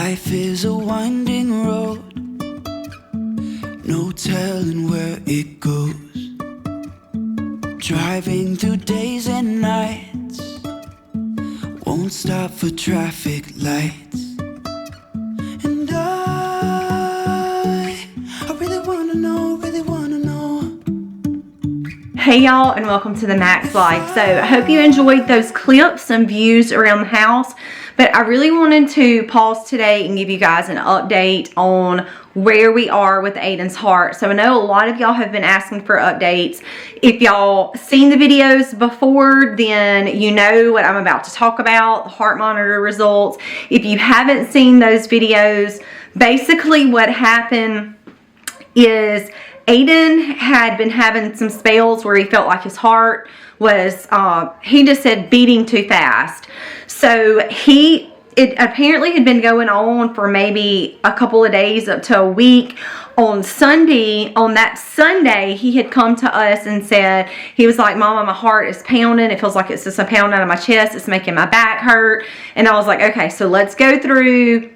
Life is a winding road, no telling where it goes. Driving through days and nights, won't stop for traffic lights. And I really wanna know, Hey y'all, and welcome to the Max Life. So I hope you enjoyed those clips and views around the house, but I really wanted to pause today and give you guys an update on where we are with Aiden's heart. So I know a lot of y'all have been asking for updates. If y'all seen the videos before, then you know what I'm about to talk about, the heart monitor results. If you haven't seen those videos, basically what happened is Aiden had been having some spells where he felt like his heart was, he just said beating too fast. So it apparently had been going on for maybe a couple of days up to a week. On that Sunday, he had come to us and said, he was like, Mama, my heart is pounding. It feels like it's just a pound out of my chest. It's making my back hurt. And I was like, okay, so let's go through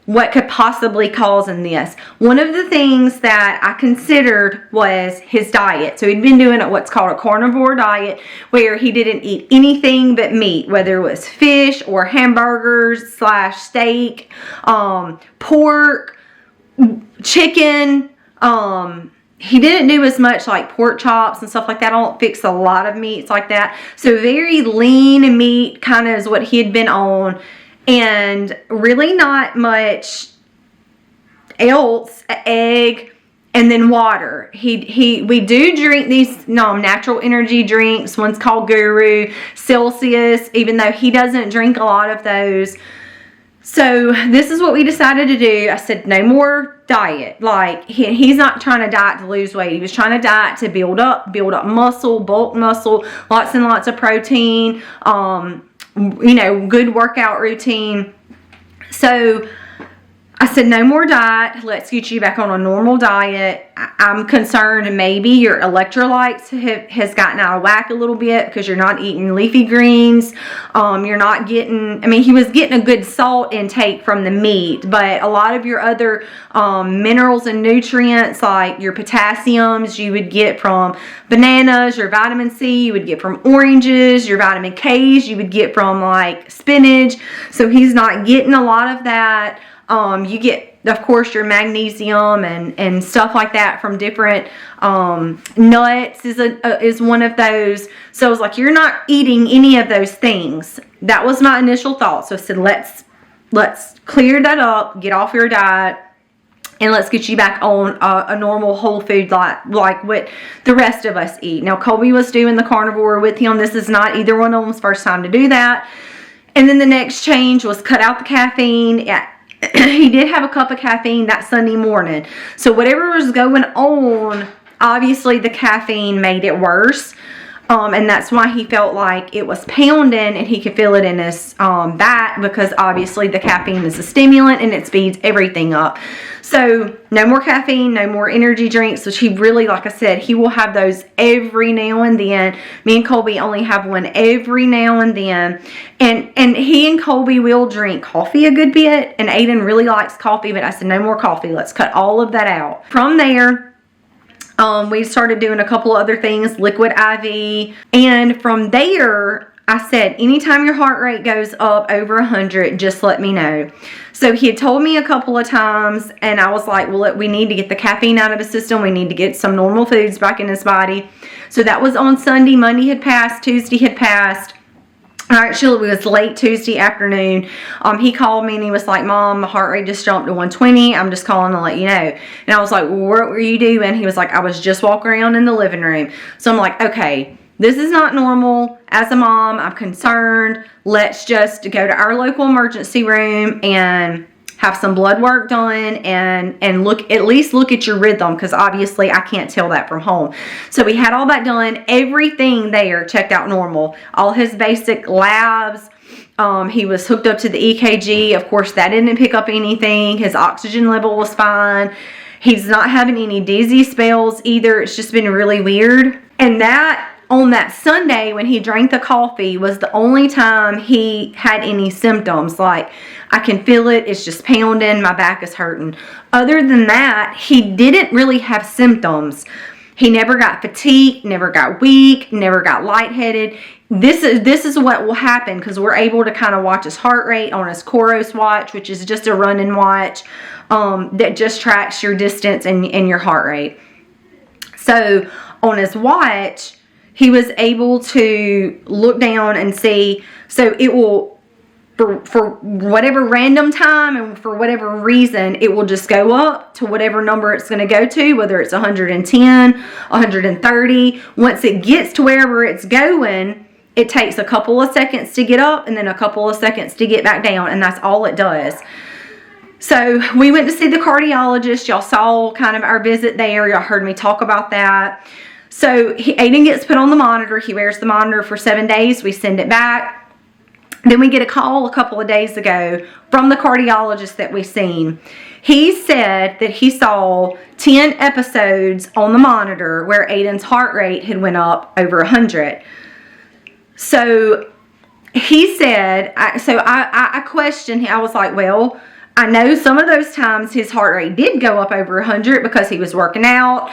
what could possibly cause in this. One of the things that I considered was his diet. So he'd been doing what's called a carnivore diet, where he didn't eat anything but meat, whether it was fish or hamburgers / steak, pork, chicken. He didn't do as much like pork chops and stuff like that. I don't fix a lot of meats like that. So very lean meat kind of is what he had been on. And really not much else, egg, and then water. We do drink these natural energy drinks. One's called Guru, Celsius, even though he doesn't drink a lot of those. So this is what we decided to do. I said, no more diet. Like, he's not trying to diet to lose weight. He was trying to diet to build up muscle, bulk muscle, lots and lots of protein, good workout routine. So I said, no more diet. Let's get you back on a normal diet. I'm concerned maybe your electrolytes has gotten out of whack a little bit because you're not eating leafy greens. You're not getting, he was getting a good salt intake from the meat, but a lot of your other minerals and nutrients, like your potassiums, you would get from bananas. Your vitamin C you would get from oranges. Your vitamin K's you would get from like spinach. So he's not getting a lot of that. You get, of course, your magnesium and stuff like that from different nuts is one of those. So I was like, you're not eating any of those things. That was my initial thought. So I said, let's clear that up, get off your diet, and let's get you back on a normal whole food like what the rest of us eat. Now, Colby was doing the carnivore with him. This is not either one of them's first time to do that. And then the next change was cut out the caffeine. He did have a cup of caffeine that Sunday morning. So whatever was going on, obviously the caffeine made it worse. And that's why he felt like it was pounding and he could feel it in his back, because obviously the caffeine is a stimulant and it speeds everything up. So no more caffeine, no more energy drinks, which he really, like I said, he will have those every now and then. Me and Colby only have one every now and then. And he and Colby will drink coffee a good bit, and Aiden really likes coffee, but I said no more coffee. Let's cut all of that out. From there, we started doing a couple other things, liquid IV. And from there, I said, anytime your heart rate goes up over 100, just let me know. So he had told me a couple of times, and I was like, well, we need to get the caffeine out of his system. We need to get some normal foods back in his body. So that was on Sunday. Monday had passed. Tuesday had passed. Actually, it was late Tuesday afternoon. He called me and he was like, Mom, my heart rate just jumped to 120. I'm just calling to let you know. And I was like, well, what were you doing? He was like, I was just walking around in the living room. So I'm like, okay, this is not normal. As a mom, I'm concerned. Let's just go to our local emergency room and have some blood work done and at least look at your rhythm, because obviously I can't tell that from home. So we had all that done. Everything there checked out normal. All his basic labs. He was hooked up to the EKG. Of course, that didn't pick up anything. His oxygen level was fine. He's not having any dizzy spells either. It's just been really weird. And that on that Sunday when he drank the coffee was the only time he had any symptoms. Like, I can feel it, it's just pounding, my back is hurting. Other than that, he didn't really have symptoms. He never got fatigued, never got weak, never got lightheaded. This is what will happen because we're able to kind of watch his heart rate on his Coros watch, which is just a running watch that just tracks your distance and your heart rate. So on his watch, he was able to look down and see. So it will, for whatever random time and for whatever reason, it will just go up to whatever number it's going to go to, whether it's 110, 130. Once it gets to wherever it's going, it takes a couple of seconds to get up and then a couple of seconds to get back down, and that's all it does. So we went to see the cardiologist. Y'all saw kind of our visit there. Y'all heard me talk about that. So Aiden gets put on the monitor. He wears the monitor for 7 days. We send it back. Then we get a call a couple of days ago from the cardiologist that we seen. He said that he saw 10 episodes on the monitor where Aiden's heart rate had went up over 100. So he said, I questioned him. I was like, well, I know some of those times his heart rate did go up over 100 because he was working out.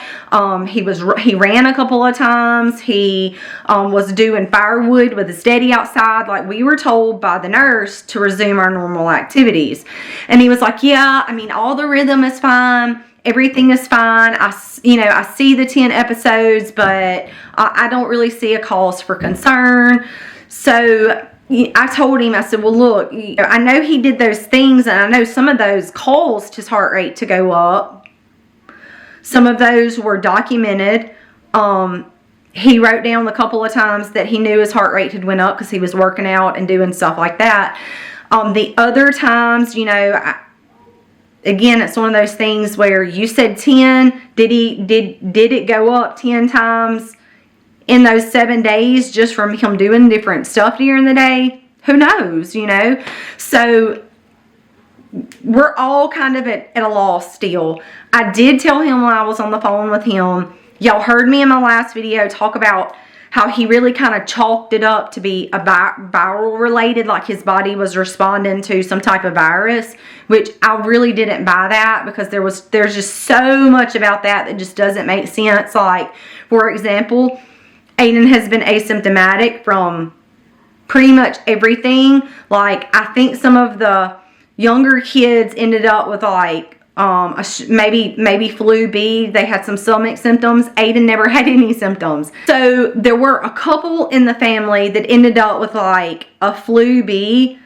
He ran a couple of times. He was doing firewood with his daddy outside. Like, we were told by the nurse to resume our normal activities. And he was like, yeah, I mean, all the rhythm is fine. Everything is fine. I see the 10 episodes, but I don't really see a cause for concern. So I told him, I said, well, look, I know he did those things, and I know some of those caused his heart rate to go up. Some of those were documented. He wrote down a couple of times that he knew his heart rate had went up because he was working out and doing stuff like that. The other times, again, it's one of those things where you said 10. Did it go up 10 times in those 7 days just from him doing different stuff during the day? Who knows, So we're all kind of at a loss still. I did tell him when I was on the phone with him, y'all heard me in my last video talk about how he really kind of chalked it up to be a viral related, like his body was responding to some type of virus, which I really didn't buy that because there's just so much about that just doesn't make sense. Like, for example, Aiden has been asymptomatic from pretty much everything. Like, I think some of the younger kids ended up with like maybe flu B. They had some stomach symptoms. Aiden never had any symptoms. So there were a couple in the family that ended up with like a flu B.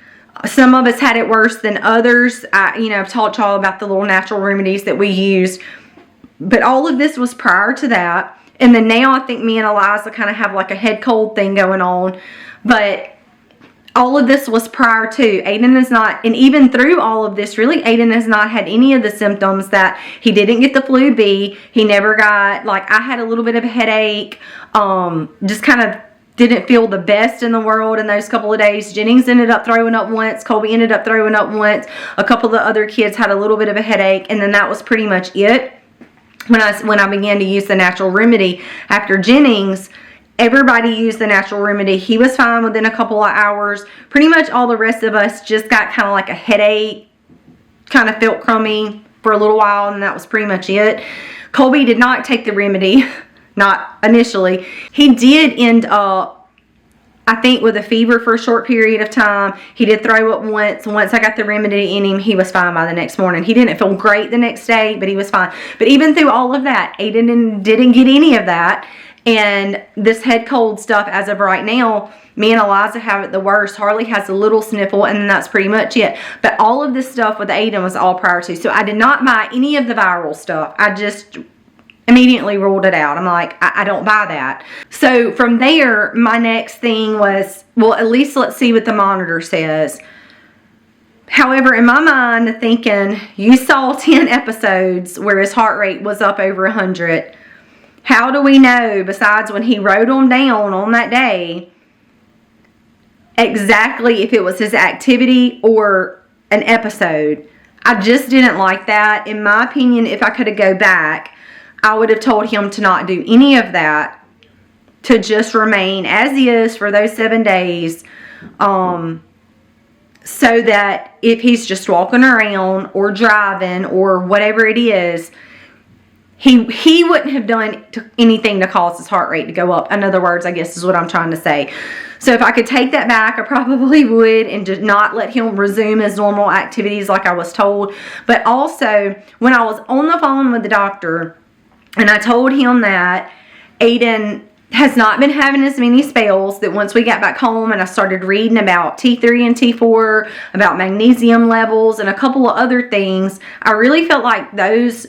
Some of us had it worse than others. I've taught y'all about the little natural remedies that we used. But all of this was prior to that. And then now I think me and Eliza kind of have like a head cold thing going on. But all of this was prior to. Aiden is not, and even through all of this, really, Aiden has not had any of the symptoms that he didn't get the flu B. He never got, like, I had a little bit of a headache. Just kind of didn't feel the best in the world in those couple of days. Jennings ended up throwing up once. Colby ended up throwing up once. A couple of the other kids had a little bit of a headache, and then that was pretty much it. When I began to use the natural remedy after Jennings, everybody used the natural remedy. He was fine within a couple of hours. Pretty much all the rest of us just got kind of like a headache, kind of felt crummy for a little while, and that was pretty much it. Colby did not take the remedy, not initially. He did end up, I think, with a fever for a short period of time. He did throw up once. Once I got the remedy in him, he was fine by the next morning. He didn't feel great the next day, but he was fine. But even through all of that, Aiden didn't get any of that. And this head cold stuff, as of right now, me and Eliza have it the worst. Harley has a little sniffle, and then that's pretty much it. But all of this stuff with Aiden was all prior to. So I did not buy any of the viral stuff. I just immediately ruled it out. I'm like, I don't buy that. So from there, my next thing was, well, at least let's see what the monitor says. However, in my mind, thinking, you saw 10 episodes where his heart rate was up over 100. How do we know, besides when he wrote them down on that day, exactly if it was his activity or an episode? I just didn't like that. In my opinion, if I could have go back, I would have told him to not do any of that to just remain as is for those 7 days, so that if he's just walking around or driving or whatever it is, he wouldn't have done anything to cause his heart rate to go up. In other words, I guess is what I'm trying to say. So if I could take that back, I probably would, and just not let him resume his normal activities like I was told. But also, when I was on the phone with the doctor, and I told him that Aiden has not been having as many spells, that once we got back home and I started reading about T3 and T4, about magnesium levels, and a couple of other things, I really felt like those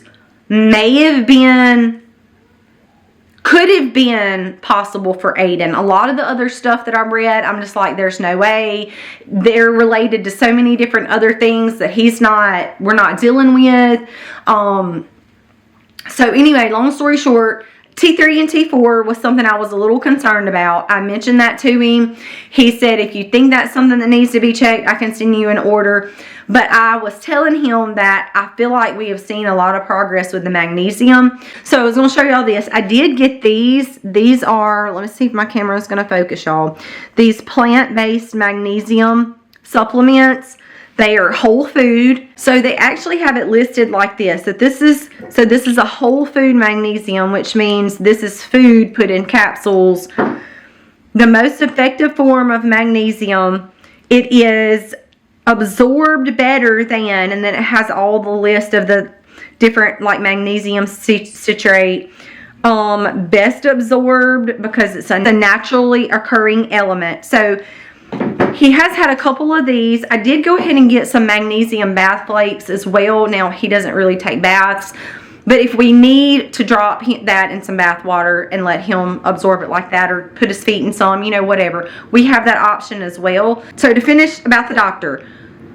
could have been possible for Aiden. A lot of the other stuff that I've read, I'm just like, there's no way. They're related to so many different other things that we're not dealing with. So anyway, long story short, T3 and T4 was something I was a little concerned about. I mentioned that to him. He said, if you think that's something that needs to be checked, I can send you an order. But I was telling him that I feel like we have seen a lot of progress with the magnesium. So I was going to show y'all this. I did get these. These are, let me see if my camera is going to focus, y'all. These plant-based magnesium supplements. They are whole food. So they actually have it listed like this. This is a whole food magnesium, which means this is food put in capsules. The most effective form of magnesium. It is absorbed better than, and then it has all the list of the different like magnesium citrate. Best absorbed because it's a naturally occurring element. So he has had a couple of these. I did go ahead and get some magnesium bath flakes as well. Now, he doesn't really take baths, but if we need to drop that in some bath water and let him absorb it like that, or put his feet in some, whatever, we have that option as well. So to finish about the doctor.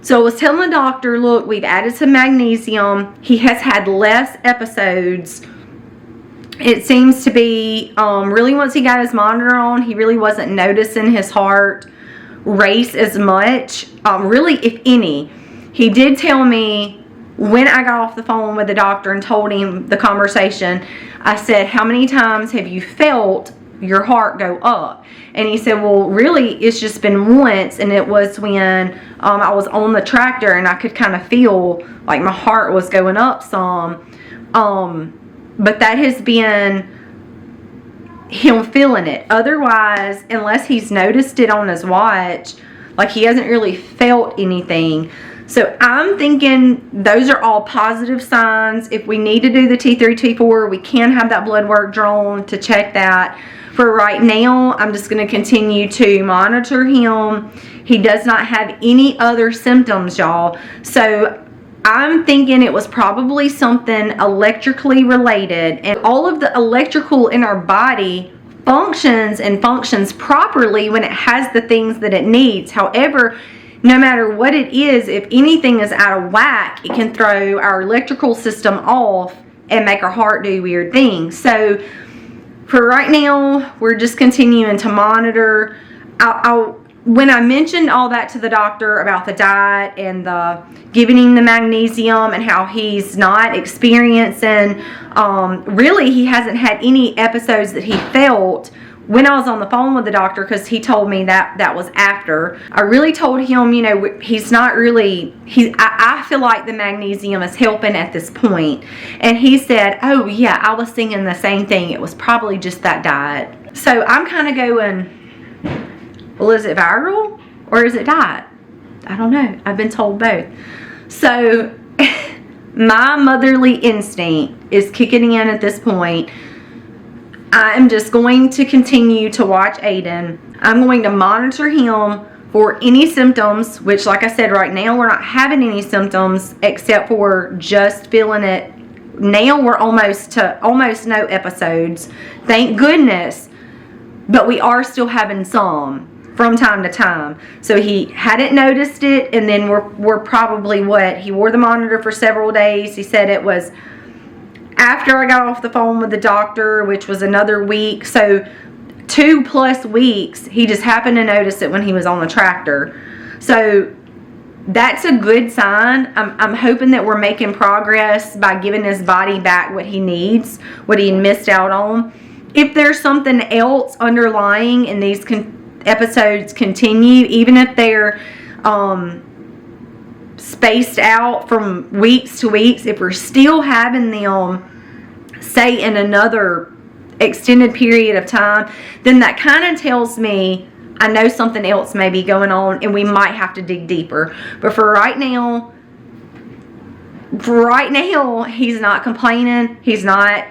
So I was telling the doctor, look, we've added some magnesium. He has had less episodes. It seems to be, really once he got his monitor on, he really wasn't noticing his heart race as much, really, if any. He did tell me when I got off the phone with the doctor and told him the conversation, I said, how many times have you felt your heart go up? And he said, well, really, it's just been once, and it was when I was on the tractor and I could kind of feel like my heart was going up some. But that has been him feeling it. Otherwise, unless he's noticed it on his watch, like, he hasn't really felt anything. So I'm thinking those are all positive signs. If we need to do the T3, T4, we can have that blood work drawn to check that. For right now, I'm just going to continue to monitor him. He does not have any other symptoms, y'all. So I'm thinking it was probably something electrically related, and all of the electrical in our body functions properly when it has the things that it needs. However, no matter what it is, if anything is out of whack, it can throw our electrical system off and make our heart do weird things. So for right now, we're just continuing to monitor. When I mentioned all that to the doctor about the diet and the giving him the magnesium and how he's not experiencing, really he hasn't had any episodes that he felt when I was on the phone with the doctor, because he told me that was after. I really told him, he's not really, I feel like the magnesium is helping at this point. And he said, oh yeah, I was thinking the same thing. It was probably just that diet. So I'm kind of going, well, is it viral or is it diet? I don't know. I've been told both. So my motherly instinct is kicking in at this point. I am just going to continue to watch Aiden. I'm going to monitor him for any symptoms, which, like I said, right now we're not having any symptoms except for just feeling it. Now we're almost no episodes. Thank goodness. But we are still having some from time to time. So he hadn't noticed it, and then we're probably he wore the monitor for several days. He said it was after I got off the phone with the doctor, which was another week. So 2+ weeks, he just happened to notice it when he was on the tractor. So that's a good sign. I'm hoping that we're making progress by giving his body back what he needs, what he missed out on. if there's something else underlying and these episodes continue, even if they're spaced out from weeks to weeks, if we're still having them, say, in another extended period of time, then that kind of tells me I know something else may be going on and we might have to dig deeper. But for right now, he's not complaining. He's not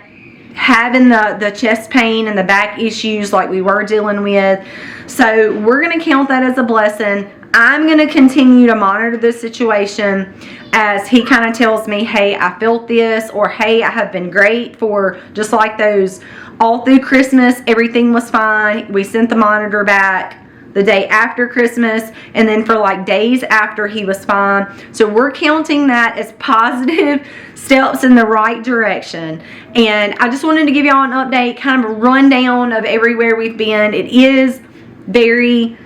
having the chest pain and the back issues like we were dealing with. So we're going to count that as a blessing. I'm going to continue to monitor this situation as he kind of tells me, hey, I felt this, or hey, I have been great for just like those all through Christmas. Everything was fine. We sent the monitor back the day after Christmas, and then for like days after, he was fine. So we're counting that as positive steps in the right direction. And I just wanted to give y'all an update, kind of a rundown of everywhere we've been. It is very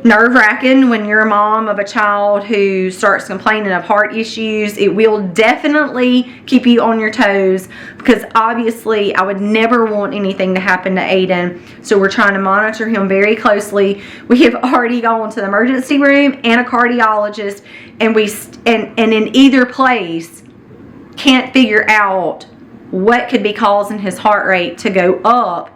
nerve-wracking when you're a mom of a child who starts complaining of heart issues. It will definitely keep you on your toes, because obviously I would never want anything to happen to Aiden. So we're trying to monitor him very closely. We have already gone to the emergency room and a cardiologist, and and in either place can't figure out what could be causing his heart rate to go up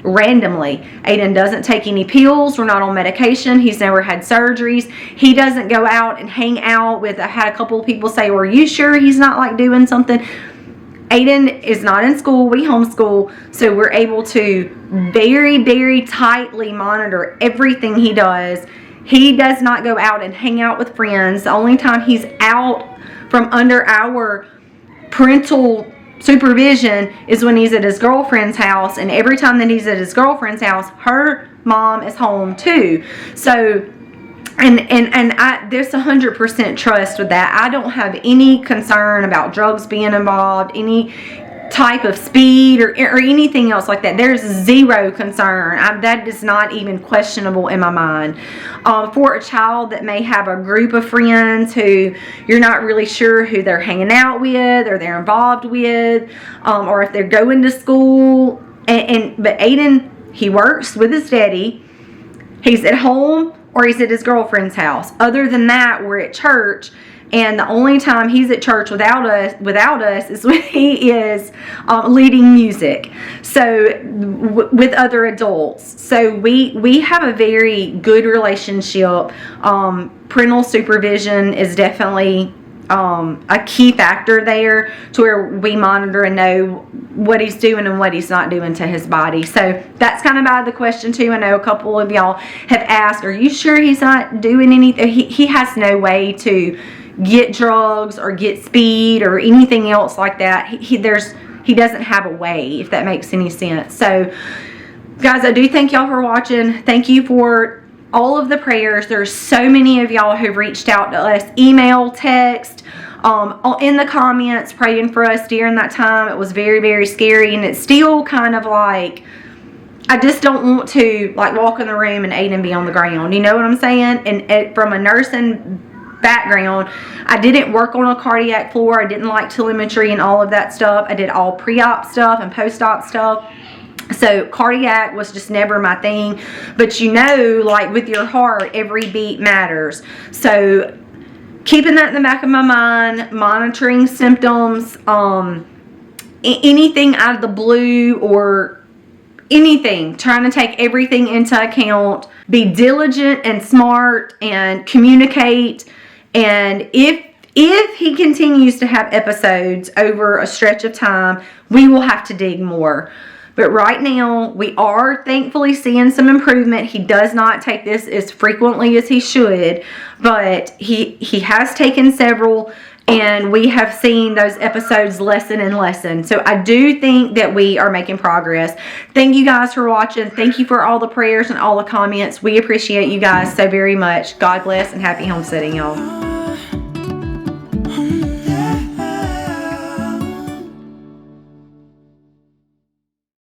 randomly. Aiden doesn't take any pills. We're not on medication. He's never had surgeries. He doesn't go out and hang out with, I had a couple of people say, well, are you sure he's not like doing something? Aiden is not in school. We homeschool, so we're able to very, very tightly monitor everything he does. He does not go out and hang out with friends. The only time he's out from under our parental supervision is when he's at his girlfriend's house, and every time that he's at his girlfriend's house, her mom is home too. So there's 100% trust with that. I don't have any concern about drugs being involved, any type of speed or anything else like that. There's zero concern. That is not even questionable in my mind. For a child that may have a group of friends who you're not really sure who they're hanging out with or they're involved with, or if they're going to school, but Aiden, he works with his daddy. He's at home or he's at his girlfriend's house. Other than that, we're at church. And the only time he's at church without us is when he is leading music, so with other adults. So we have a very good relationship. Parental supervision is definitely a key factor there, to where we monitor and know what he's doing and what he's not doing to his body. So that's kind of out of the question too. I know a couple of y'all have asked, are you sure he's not doing anything? He has no way to get drugs or get speed or anything else like that. He doesn't have a way, if that makes any sense. So guys, I do thank y'all for watching. Thank you for all of the prayers. There's so many of y'all who've reached out to us, email, text, in the comments, praying for us during that time. It was very, very scary, and it's still kind of like, I just don't want to like walk in the room and Aiden be on the ground. You know what I'm saying? And from a nursing background, I didn't work on a cardiac floor. I didn't like telemetry and all of that stuff. I did all pre-op stuff and post-op stuff. So cardiac was just never my thing. But you know, like with your heart, every beat matters. So keeping that in the back of my mind, monitoring symptoms, anything out of the blue or anything, trying to take everything into account, be diligent and smart and communicate. And if he continues to have episodes over a stretch of time, we will have to dig more. But right now, we are thankfully seeing some improvement. He does not take this as frequently as he should, but he has taken several, and we have seen those episodes lessen and lessen. So I do think that we are making progress. Thank you guys for watching. Thank you for all the prayers and all the comments. We appreciate you guys so very much. God bless and happy homesteading, y'all.